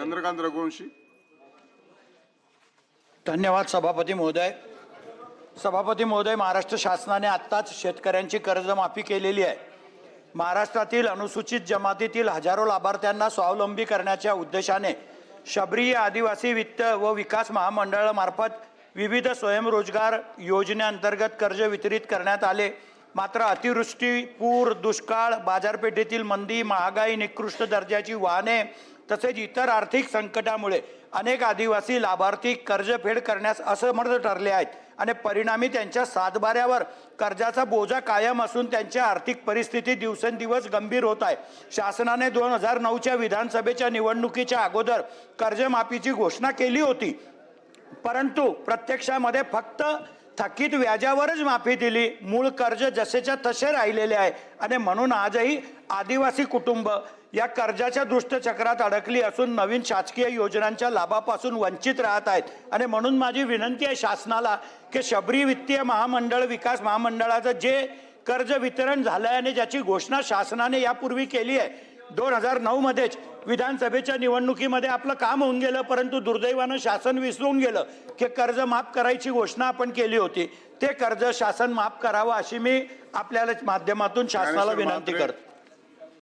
चंद्रकांत रघुवंशी. धन्यवाद सभापती महोदय. सभापती महोदय, महाराष्ट्र शासनाने आत्ताच शेतकऱ्यांची कर्जमाफी केलेली आहे. महाराष्ट्रातील अनुसूचित जमातीतील हजारो लाभार्थ्यांना स्वावलंबी करण्याच्या उद्देशाने शबरी आदिवासी वित्त व विकास महामंडळामार्फत विविध स्वयंरोजगार योजनेअंतर्गत कर्ज वितरित करण्यात आले. मात्र अतिवृष्टी, पूर, दुष्काळ, बाजारपेठेतील मंदी, महागाई, निकृष्ट दर्जाची वाहने तसेच इतर आर्थिक संकटामुळे अनेक आदिवासी लाभार्थी कर्जफेड करण्यास असमर्थ ठरले आहेत आणि परिणामी त्यांच्या सातबाऱ्यावर कर्जाचा बोजा कायम असून त्यांची आर्थिक परिस्थिती दिवसेंदिवस गंभीर होत आहे. शासनाने 2009च्या विधानसभेच्या निवडणुकीच्या अगोदर कर्जमाफीची घोषणा केली होती, परंतु प्रत्यक्षामध्ये फक्त थकीत व्याजावरच माफी दिली. मूळ कर्ज जसेच्या तसे राहिलेले आहे आणि म्हणून आजही आदिवासी कुटुंब या कर्जाच्या दुष्टचक्रात अडकली असून नवीन शासकीय योजनांच्या लाभापासून वंचित राहत आहेत. आणि म्हणून माझी विनंती आहे शासनाला की शबरी वित्तीय महामंडळ विकास महामंडळाचं जे कर्ज वितरण झालं आहे आणि ज्याची घोषणा शासनाने यापूर्वी केली आहे, 2009 मध्येच विधानसभेच्या निवडणुकीमध्ये आपलं काम होऊन गेलं, परंतु दुर्दैवानं शासन विसरून गेलं की कर्ज माफ करायची घोषणा आपण केली होती. ते कर्ज शासन माफ करावं अशी मी आपल्याला माध्यमातून शासनाला विनंती करतो.